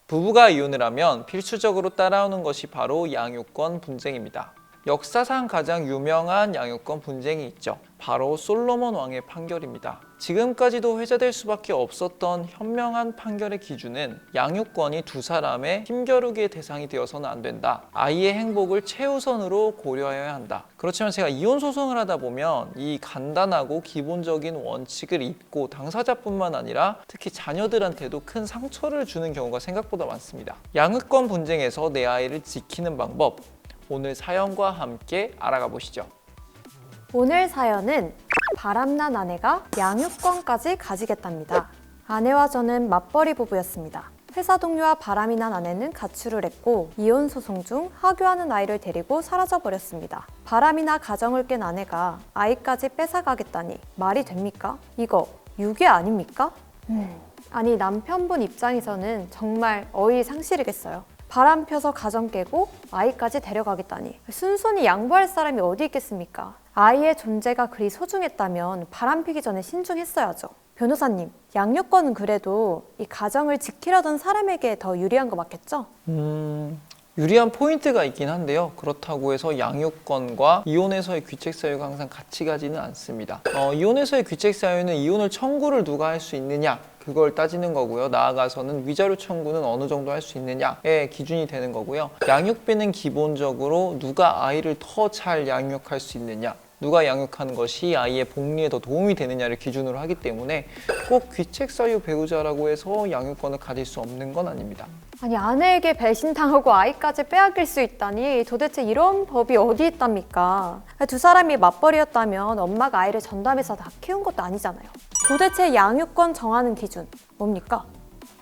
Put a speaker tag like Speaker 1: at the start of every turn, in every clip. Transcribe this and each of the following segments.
Speaker 1: 부부가 이혼을 하면 필수적으로 따라오는 것이 바로 양육권 분쟁입니다. 역사상 가장 유명한 양육권 분쟁이 있죠. 바로 솔로몬 왕의 판결입니다. 지금까지도 회자될 수밖에 없었던 현명한 판결의 기준은 양육권이 두 사람의 힘겨루기의 대상이 되어서는 안 된다. 아이의 행복을 최우선으로 고려해야 한다. 그렇지만 제가 이혼 소송을 하다 보면 이 간단하고 기본적인 원칙을 잊고 당사자뿐만 아니라 특히 자녀들한테도 큰 상처를 주는 경우가 생각보다 많습니다. 양육권 분쟁에서 내 아이를 지키는 방법, 오늘 사연과 함께 알아가 보시죠.
Speaker 2: 오늘 사연은 바람난 아내가 양육권까지 가지겠답니다. 아내와 저는 맞벌이 부부였습니다. 회사 동료와 바람이 난 아내는 가출을 했고 이혼 소송 중 하교하는 아이를 데리고 사라져버렸습니다. 바람이 나 가정을 깬 아내가 아이까지 뺏어가겠다니 말이 됩니까? 이거 유괴 아닙니까? 아니 남편분 입장에서는 정말 어이상실이겠어요. 바람 펴서 가정 깨고 아이까지 데려가겠다니 순순히 양보할 사람이 어디 있겠습니까? 아이의 존재가 그리 소중했다면 바람 피기 전에 신중했어야죠. 변호사님, 양육권은 그래도 이 가정을 지키려던 사람에게 더 유리한 거 맞겠죠?
Speaker 1: 유리한 포인트가 있긴 한데요. 그렇다고 해서 양육권과 이혼에서의 귀책 사유가 항상 같이 가지는 않습니다. 이혼에서의 귀책 사유는 이혼을 청구를 누가 할 수 있느냐, 그걸 따지는 거고요. 나아가서는 위자료 청구는 어느 정도 할 수 있느냐의 기준이 되는 거고요. 양육비는 기본적으로 누가 아이를 더 잘 양육할 수 있느냐, 누가 양육하는 것이 아이의 복리에 더 도움이 되느냐를 기준으로 하기 때문에 꼭 귀책 사유 배우자라고 해서 양육권을 가질 수 없는 건 아닙니다.
Speaker 2: 아니 아내에게 배신당하고 아이까지 빼앗길 수 있다니 도대체 이런 법이 어디 있답니까? 두 사람이 맞벌이였다면 엄마가 아이를 전담해서 다 키운 것도 아니잖아요. 도대체 양육권 정하는 기준 뭡니까?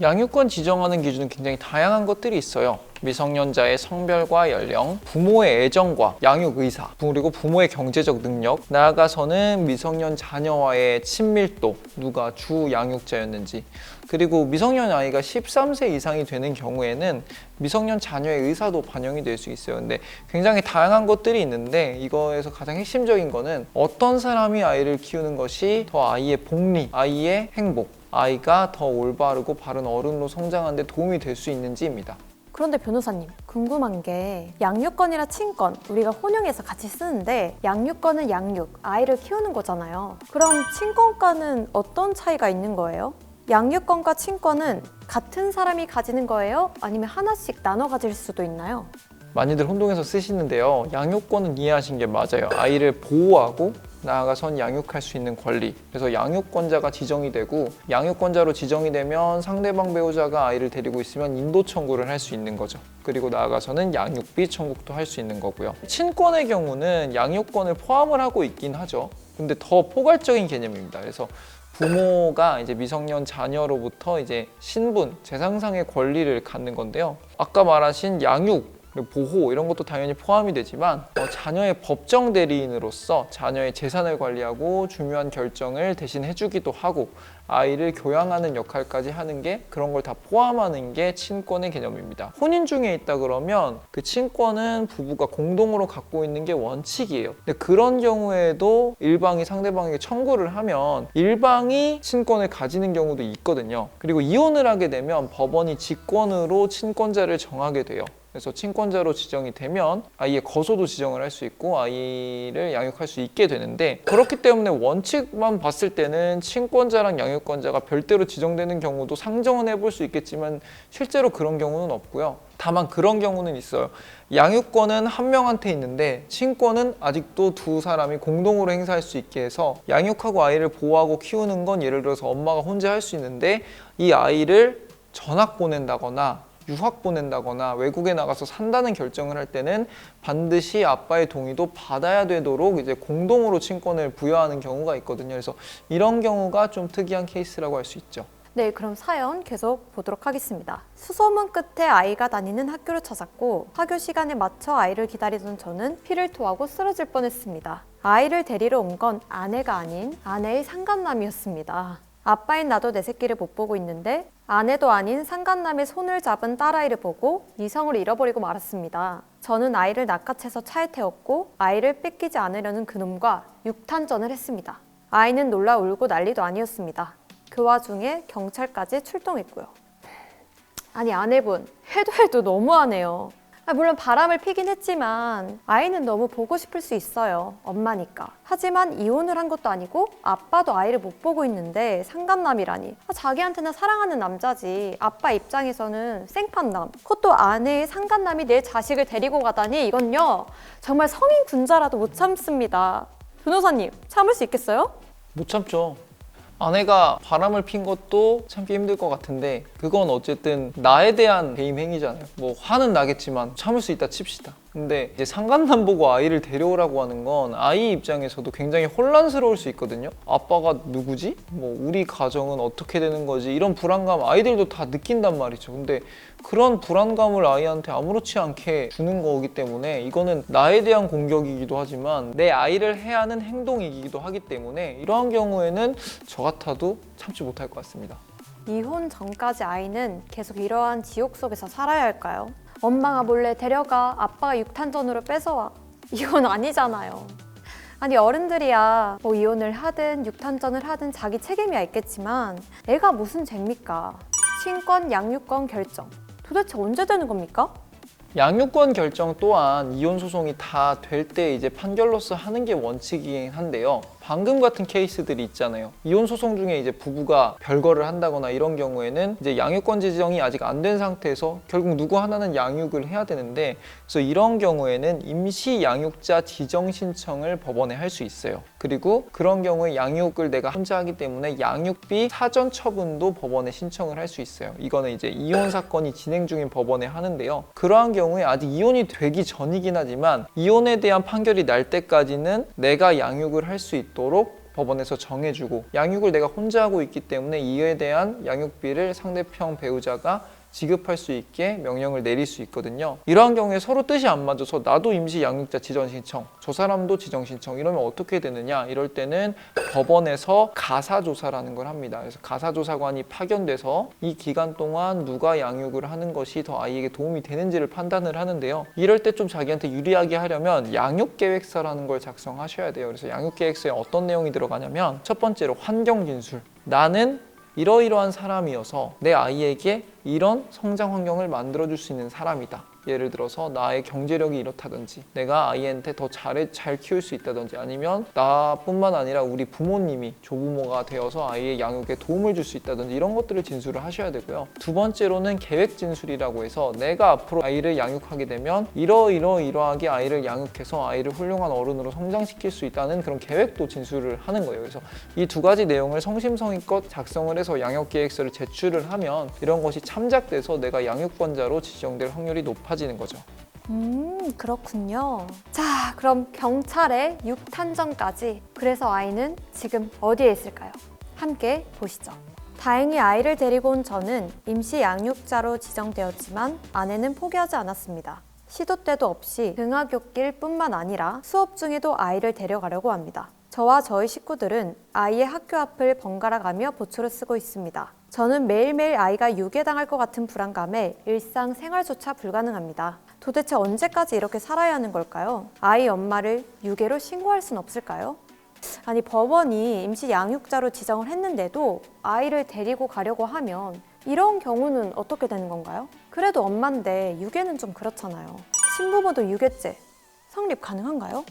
Speaker 1: 양육권 지정하는 기준은 굉장히 다양한 것들이 있어요. 미성년자의 성별과 연령, 부모의 애정과 양육 의사, 그리고 부모의 경제적 능력, 나아가서는 미성년 자녀와의 친밀도, 누가 주 양육자였는지, 그리고 미성년 아이가 13세 이상이 되는 경우에는 미성년 자녀의 의사도 반영이 될 수 있어요. 근데 굉장히 다양한 것들이 있는데 이거에서 가장 핵심적인 거는 어떤 사람이 아이를 키우는 것이 더 아이의 복리, 아이의 행복, 아이가 더 올바르고 바른 어른으로 성장하는 데 도움이 될 수 있는지입니다.
Speaker 2: 그런데 변호사님, 궁금한 게 양육권이랑 친권 우리가 혼용해서 같이 쓰는데 양육권은 양육, 아이를 키우는 거잖아요. 그럼 친권과는 어떤 차이가 있는 거예요? 양육권과 친권은 같은 사람이 가지는 거예요? 아니면 하나씩 나눠 가질 수도 있나요?
Speaker 1: 많이들 혼동해서 쓰시는데요. 양육권은 이해하신 게 맞아요. 아이를 보호하고 나아가선 양육할 수 있는 권리. 그래서 양육권자가 지정이 되고 양육권자로 지정이 되면 상대방 배우자가 아이를 데리고 있으면 인도 청구를 할 수 있는 거죠. 그리고 나아가서는 양육비 청구도 할 수 있는 거고요. 친권의 경우는 양육권을 포함을 하고 있긴 하죠. 근데 더 포괄적인 개념입니다. 그래서 부모가 이제 미성년 자녀로부터 이제 신분, 재산상의 권리를 갖는 건데요. 아까 말하신 양육, 보호 이런 것도 당연히 포함이 되지만 자녀의 법정 대리인으로서 자녀의 재산을 관리하고 중요한 결정을 대신 해주기도 하고 아이를 교양하는 역할까지 하는 게 그런 걸 다 포함하는 게 친권의 개념입니다. 혼인 중에 있다 그러면 그 친권은 부부가 공동으로 갖고 있는 게 원칙이에요. 근데 그런 경우에도 일방이 상대방에게 청구를 하면 일방이 친권을 가지는 경우도 있거든요. 그리고 이혼을 하게 되면 법원이 직권으로 친권자를 정하게 돼요. 그래서 친권자로 지정이 되면 아이의 거소도 지정을 할 수 있고 아이를 양육할 수 있게 되는데 그렇기 때문에 원칙만 봤을 때는 친권자랑 양육권자가 별도로 지정되는 경우도 상정은 해볼 수 있겠지만 실제로 그런 경우는 없고요. 다만 그런 경우는 있어요. 양육권은 한 명한테 있는데 친권은 아직도 두 사람이 공동으로 행사할 수 있게 해서 양육하고 아이를 보호하고 키우는 건 예를 들어서 엄마가 혼자 할 수 있는데 이 아이를 전학 보낸다거나 유학 보낸다거나 외국에 나가서 산다는 결정을 할 때는 반드시 아빠의 동의도 받아야 되도록 이제 공동으로 친권을 부여하는 경우가 있거든요. 그래서 이런 경우가 좀 특이한 케이스라고 할 수 있죠.
Speaker 2: 네, 그럼 사연 계속 보도록 하겠습니다. 수소문 끝에 아이가 다니는 학교를 찾았고 학교 시간에 맞춰 아이를 기다리던 저는 피를 토하고 쓰러질 뻔했습니다. 아이를 데리러 온 건 아내가 아닌 아내의 상간남이었습니다. 아빠인 나도 내 새끼를 못 보고 있는데 아내도 아닌 상간남의 손을 잡은 딸아이를 보고 이성을 잃어버리고 말았습니다. 저는 아이를 낚아채서 차에 태웠고 아이를 뺏기지 않으려는 그놈과 육탄전을 했습니다. 아이는 놀라 울고 난리도 아니었습니다. 그 와중에 경찰까지 출동했고요. 아니 아내분 해도 너무하네요. 물론 바람을 피긴 했지만 아이는 너무 보고 싶을 수 있어요. 엄마니까. 하지만 이혼을 한 것도 아니고 아빠도 아이를 못 보고 있는데 상간남이라니. 자기한테는 사랑하는 남자지. 아빠 입장에서는 생판남. 그것도 아내의 상간남이 내 자식을 데리고 가다니 이건요. 정말 성인 군자라도 못 참습니다. 변호사님 참을 수 있겠어요?
Speaker 1: 못 참죠. 아내가 바람을 핀 것도 참기 힘들 것 같은데 그건 어쨌든 나에 대한 배임 행위잖아요. 뭐 화는 나겠지만 참을 수 있다 칩시다. 근데 이제 상간남 보고 아이를 데려오라고 하는 건 아이 입장에서도 굉장히 혼란스러울 수 있거든요. 아빠가 누구지? 뭐 우리 가정은 어떻게 되는 거지? 이런 불안감 아이들도 다 느낀단 말이죠. 근데 그런 불안감을 아이한테 아무렇지 않게 주는 거기 때문에 이거는 나에 대한 공격이기도 하지만 내 아이를 해야 하는 행동이기도 하기 때문에 이러한 경우에는 저 같아도 참지 못할 것 같습니다.
Speaker 2: 이혼 전까지 아이는 계속 이러한 지옥 속에서 살아야 할까요? 엄마가 몰래 데려가 아빠가 육탄전으로 뺏어와. 이건 아니잖아요. 아니 어른들이야 뭐 이혼을 하든 육탄전을 하든 자기 책임이야 있겠지만 애가 무슨 죄입니까? 친권, 양육권 결정. 도대체 언제 되는 겁니까?
Speaker 1: 양육권 결정 또한 이혼 소송이 다 될 때 이제 판결로서 하는 게 원칙이긴 한데요. 방금 같은 케이스들이 있잖아요. 이혼 소송 중에 이제 부부가 별거를 한다거나 이런 경우에는 이제 양육권 지정이 아직 안 된 상태에서 결국 누구 하나는 양육을 해야 되는데 그래서 이런 경우에는 임시 양육자 지정 신청을 법원에 할 수 있어요. 그리고 그런 경우에 양육을 내가 혼자 하기 때문에 양육비 사전 처분도 법원에 신청을 할 수 있어요. 이거는 이제 이혼 사건이 진행 중인 법원에 하는데요. 그러한 경우에 아직 이혼이 되기 전이긴 하지만 이혼에 대한 판결이 날 때까지는 내가 양육을 할 수 있도록 법원에서 정해주고 양육을 내가 혼자 하고 있기 때문에 이에 대한 양육비를 상대편 배우자가 지급할 수 있게 명령을 내릴 수 있거든요. 이러한 경우에 서로 뜻이 안 맞아서 나도 임시 양육자 지정 신청, 저 사람도 지정 신청 이러면 어떻게 되느냐? 이럴 때는 법원에서 가사조사라는 걸 합니다. 그래서 가사조사관이 파견돼서 이 기간 동안 누가 양육을 하는 것이 더 아이에게 도움이 되는지를 판단을 하는데요. 이럴 때 좀 자기한테 유리하게 하려면 양육계획서라는 걸 작성하셔야 돼요. 그래서 양육계획서에 어떤 내용이 들어가냐면 첫 번째로 환경진술. 나는 이러이러한 사람이어서 내 아이에게 이런 성장 환경을 만들어줄 수 있는 사람이다. 예를 들어서 나의 경제력이 이렇다든지 내가 아이한테 더 잘 키울 수 있다든지 아니면 나뿐만 아니라 우리 부모님이 조부모가 되어서 아이의 양육에 도움을 줄 수 있다든지 이런 것들을 진술을 하셔야 되고요. 두 번째로는 계획 진술이라고 해서 내가 앞으로 아이를 양육하게 되면 이러하게 아이를 양육해서 아이를 훌륭한 어른으로 성장시킬 수 있다는 그런 계획도 진술을 하는 거예요. 그래서 이 두 가지 내용을 성심성의껏 작성을 해서 양육계획서를 제출을 하면 이런 것이 참작돼서 내가 양육권자로 지정될 확률이 높아지는 거죠.
Speaker 2: 그렇군요. 자, 그럼 경찰의 육탄전까지. 그래서 아이는 지금 어디에 있을까요? 함께 보시죠. 다행히 아이를 데리고 온 저는 임시 양육자로 지정되었지만 아내는 포기하지 않았습니다. 시도 때도 없이 등하굣길 뿐만 아니라 수업 중에도 아이를 데려가려고 합니다. 저와 저희 식구들은 아이의 학교 앞을 번갈아 가며 보초를 쓰고 있습니다. 저는 매일매일 아이가 유괴당할 것 같은 불안감에 일상생활조차 불가능합니다. 도대체 언제까지 이렇게 살아야 하는 걸까요? 아이 엄마를 유괴로 신고할 순 없을까요? 아니 법원이 임시 양육자로 지정을 했는데도 아이를 데리고 가려고 하면 이런 경우는 어떻게 되는 건가요? 그래도 엄마인데 유괴는 좀 그렇잖아요. 친부모도 유괴죄 성립 가능한가요?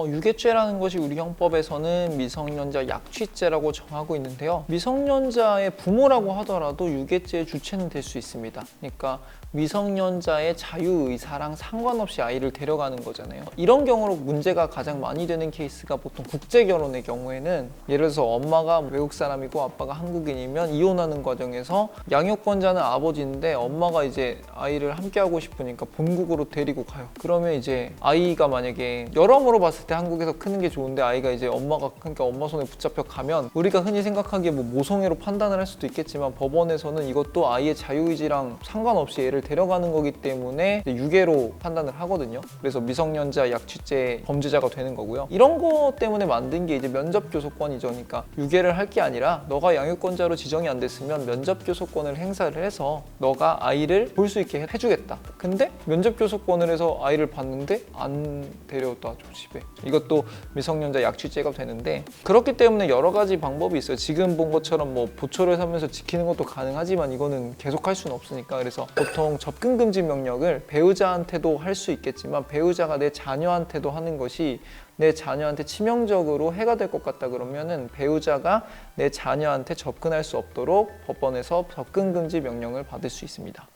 Speaker 1: 유괴죄라는 것이 우리 형법에서는 미성년자 약취죄라고 정하고 있는데요. 미성년자의 부모라고 하더라도 유괴죄의 주체는 될 수 있습니다. 그러니까 미성년자의 자유의사랑 상관없이 아이를 데려가는 거잖아요. 이런 경우로 문제가 가장 많이 되는 케이스가 보통 국제결혼의 경우에는 예를 들어서 엄마가 외국 사람이고 아빠가 한국인이면 이혼하는 과정에서 양육권자는 아버지인데 엄마가 이제 아이를 함께 하고 싶으니까 본국으로 데리고 가요. 그러면 이제 아이가 만약에 여러모로 봤을 때 한국에서 크는 게 좋은데 아이가 이제 그러니까 엄마 손에 붙잡혀 가면 우리가 흔히 생각하기에 뭐 모성애로 판단을 할 수도 있겠지만 법원에서는 이것도 아이의 자유의지랑 상관없이 애를 데려가는 거기 때문에 유괴로 판단을 하거든요. 그래서 미성년자 약취죄 범죄자가 되는 거고요. 이런 거 때문에 만든 게 이제 면접교섭권이죠. 그러니까 유괴를 할 게 아니라 너가 양육권자로 지정이 안 됐으면 면접교섭권을 행사를 해서 너가 아이를 볼 수 있게 해주겠다. 근데 면접 교섭권을 해서 아이를 봤는데 안 데려다 줘 집에. 이것도 미성년자 약취죄가 되는데, 그렇기 때문에 여러 가지 방법이 있어요. 지금 본 것처럼 뭐 보초를 하면서 지키는 것도 가능하지만 이거는 계속할 수는 없으니까. 그래서 보통 접근 금지 명령을 배우자한테도 할 수 있겠지만 배우자가 내 자녀한테도 하는 것이 내 자녀한테 치명적으로 해가 될 것 같다 그러면은 배우자가 내 자녀한테 접근할 수 없도록 법원에서 접근 금지 명령을 받을 수 있습니다.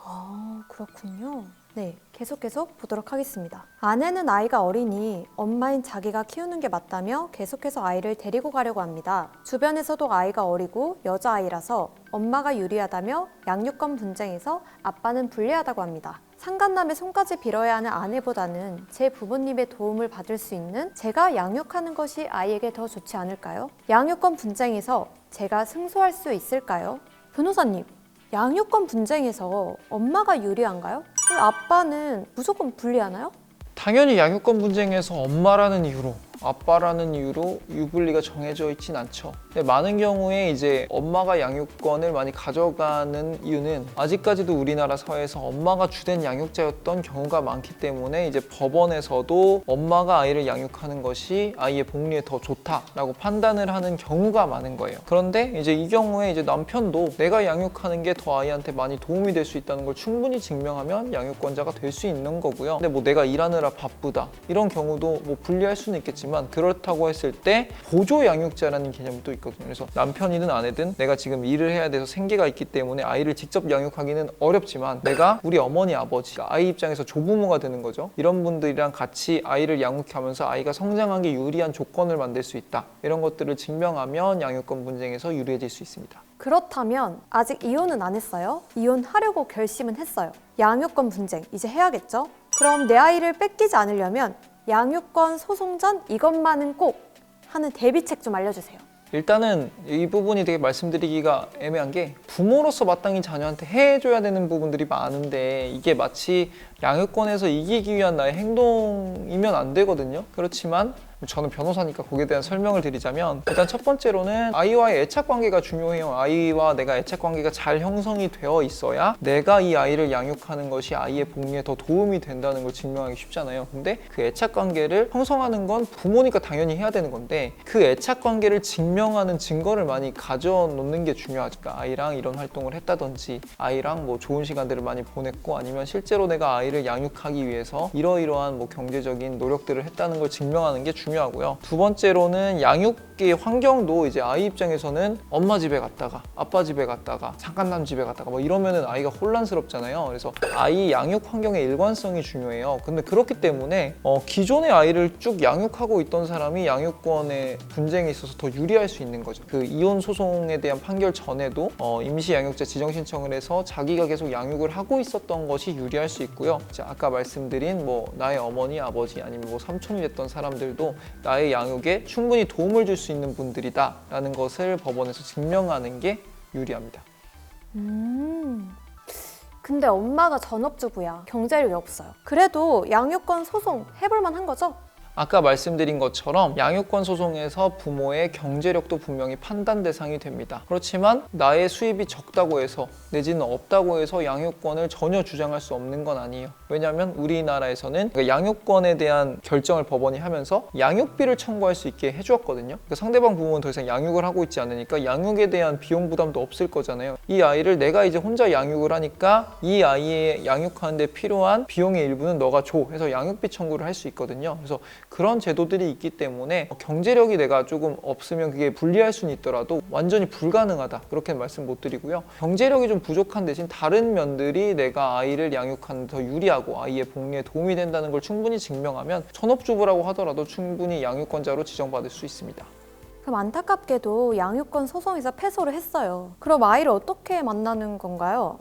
Speaker 2: 아, 그렇군요. 네, 계속 보도록 하겠습니다. 아내는 아이가 어리니 엄마인 자기가 키우는 게 맞다며 계속해서 아이를 데리고 가려고 합니다. 주변에서도 아이가 어리고 여자아이라서 엄마가 유리하다며 양육권 분쟁에서 아빠는 불리하다고 합니다. 상간남의 손까지 빌어야 하는 아내보다는 제 부모님의 도움을 받을 수 있는 제가 양육하는 것이 아이에게 더 좋지 않을까요? 양육권 분쟁에서 제가 승소할 수 있을까요? 변호사님, 양육권 분쟁에서 엄마가 유리한가요? 왜 아빠는 무조건 불리하나요?
Speaker 1: 당연히 양육권 분쟁에서 엄마라는 이유로, 아빠라는 이유로 유불리가 정해져 있진 않죠. 근데 많은 경우에 이제 엄마가 양육권을 많이 가져가는 이유는 아직까지도 우리나라 사회에서 엄마가 주된 양육자였던 경우가 많기 때문에 이제 법원에서도 엄마가 아이를 양육하는 것이 아이의 복리에 더 좋다라고 판단을 하는 경우가 많은 거예요. 그런데 이제 이 경우에 이제 남편도 내가 양육하는 게 더 아이한테 많이 도움이 될 수 있다는 걸 충분히 증명하면 양육권자가 될 수 있는 거고요. 근데 뭐 내가 일하느라 바쁘다 이런 경우도 뭐 불리할 수는 있겠지만, 그렇다고 했을 때 보조 양육자라는 개념이 또 있거든요. 그래서 남편이든 아내든 내가 지금 일을 해야 돼서 생계가 있기 때문에 아이를 직접 양육하기는 어렵지만 내가 우리 어머니 아버지, 아이 입장에서 조부모가 되는 거죠. 이런 분들이랑 같이 아이를 양육하면서 아이가 성장하기 유리한 조건을 만들 수 있다, 이런 것들을 증명하면 양육권 분쟁에서 유리해질 수 있습니다.
Speaker 2: 그렇다면 아직 이혼은 안 했어요? 이혼하려고 결심은 했어요. 양육권 분쟁 이제 해야겠죠? 그럼 내 아이를 뺏기지 않으려면 양육권 소송 전 이것만은 꼭 하는 대비책 좀 알려주세요.
Speaker 1: 일단은 이 부분이 되게 말씀드리기가 애매한 게, 부모로서 마땅히 자녀한테 해줘야 되는 부분들이 많은데 이게 마치 양육권에서 이기기 위한 나의 행동이면 안 되거든요. 그렇지만 저는 변호사니까 거기에 대한 설명을 드리자면, 일단 첫 번째로는 아이와의 애착 관계가 중요해요. 아이와 내가 애착 관계가 잘 형성이 되어 있어야 내가 이 아이를 양육하는 것이 아이의 복리에 더 도움이 된다는 걸 증명하기 쉽잖아요. 근데 그 애착 관계를 형성하는 건 부모니까 당연히 해야 되는 건데, 그 애착 관계를 증명하는 증거를 많이 가져 놓는 게 중요하죠. 그러니까 아이랑 이런 활동을 했다든지, 아이랑 뭐 좋은 시간들을 많이 보냈고, 아니면 실제로 내가 아이를 양육하기 위해서 이러이러한 뭐 경제적인 노력들을 했다는 걸 증명하는 게 중요하고요. 두 번째로는 양육의 환경도 이제 아이 입장에서는 엄마 집에 갔다가 아빠 집에 갔다가 상간남 집에 갔다가 뭐 이러면은 아이가 혼란스럽잖아요. 그래서 아이 양육 환경의 일관성이 중요해요. 근데 그렇기 때문에 기존의 아이를 쭉 양육하고 있던 사람이 양육권의 분쟁에 있어서 더 유리할 수 있는 거죠. 그 이혼 소송에 대한 판결 전에도 임시 양육자 지정 신청을 해서 자기가 계속 양육을 하고 있었던 것이 유리할 수 있고요. 아까 말씀드린 뭐 나의 어머니, 아버지, 아니면 뭐 삼촌이 됐던 사람들도 나의 양육에 충분히 도움을 줄 수 있는 분들이다 라는 것을 법원에서 증명하는 게 유리합니다.
Speaker 2: 근데 엄마가 전업주부야. 경제력이 없어요. 그래도 양육권 소송 해볼 만한 거죠?
Speaker 1: 아까 말씀드린 것처럼 양육권 소송에서 부모의 경제력도 분명히 판단 대상이 됩니다. 그렇지만 나의 수입이 적다고 해서 내지는 없다고 해서 양육권을 전혀 주장할 수 없는 건 아니에요. 왜냐하면 우리나라에서는 양육권에 대한 결정을 법원이 하면서 양육비를 청구할 수 있게 해주었거든요. 그러니까 상대방 부모는 더 이상 양육을 하고 있지 않으니까 양육에 대한 비용 부담도 없을 거잖아요. 이 아이를 내가 이제 혼자 양육을 하니까 이 아이의 양육하는 데 필요한 비용의 일부는 너가 줘 해서 양육비 청구를 할 수 있거든요. 그래서 그런 제도들이 있기 때문에 경제력이 내가 조금 없으면 그게 불리할 수는 있더라도 완전히 불가능하다 그렇게는 말씀 못 드리고요. 경제력이 좀 부족한 대신 다른 면들이 내가 아이를 양육하는 데 더 유리하고 아이의 복리에 도움이 된다는 걸 충분히 증명하면 전업주부라고 하더라도 충분히 양육권자로 지정받을 수 있습니다.
Speaker 2: 그럼 안타깝게도 양육권 소송에서 패소를 했어요. 그럼 아이를 어떻게 만나는 건가요?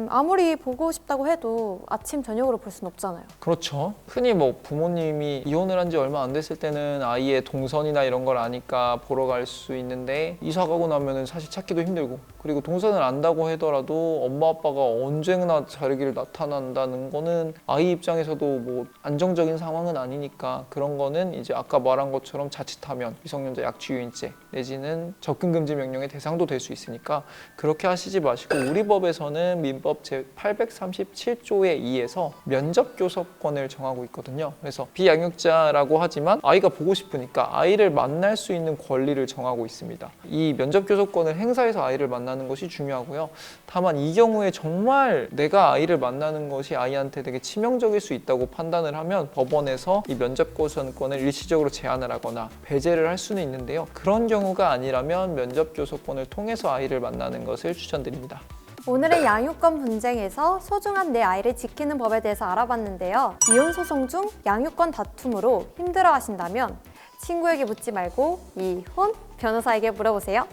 Speaker 2: 아무리 보고 싶다고 해도 아침 저녁으로 볼 수는 없잖아요.
Speaker 1: 그렇죠. 흔히 뭐 부모님이 이혼을 한 지 얼마 안 됐을 때는 아이의 동선이나 이런 걸 아니까 보러 갈 수 있는데, 이사 가고 나면은 사실 찾기도 힘들고, 그리고 동선을 안다고 하더라도 엄마 아빠가 언제나 자리를 나타난다는 거는 아이 입장에서도 뭐 안정적인 상황은 아니니까, 그런 거는 이제 아까 말한 것처럼 자칫하면 미성년자 약취유인죄 내지는 접근금지 명령의 대상도 될 수 있으니까 그렇게 하시지 마시고, 우리 법에서는 민법 제837조에 의해서 면접교섭권을 정하고 있거든요. 그래서 비양육자라고 하지만 아이가 보고 싶으니까 아이를 만날 수 있는 권리를 정하고 있습니다. 이 면접교섭권을 행사해서 아이를 만나는 것이 중요하고요. 다만 이 경우에 정말 내가 아이를 만나는 것이 아이한테 되게 치명적일 수 있다고 판단을 하면 법원에서 이 면접교섭권을 일시적으로 제한을 하거나 배제를 할 수는 있는데요. 그런 경우가 아니라면 면접교섭권을 통해서 아이를 만나는 것을 추천드립니다.
Speaker 2: 오늘의 양육권 분쟁에서 소중한 내 아이를 지키는 법에 대해서 알아봤는데요. 이혼 소송 중 양육권 다툼으로 힘들어하신다면 친구에게 묻지 말고 이혼 변호사에게 물어보세요.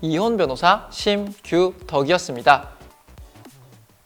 Speaker 1: 이혼 변호사 심규덕이었습니다.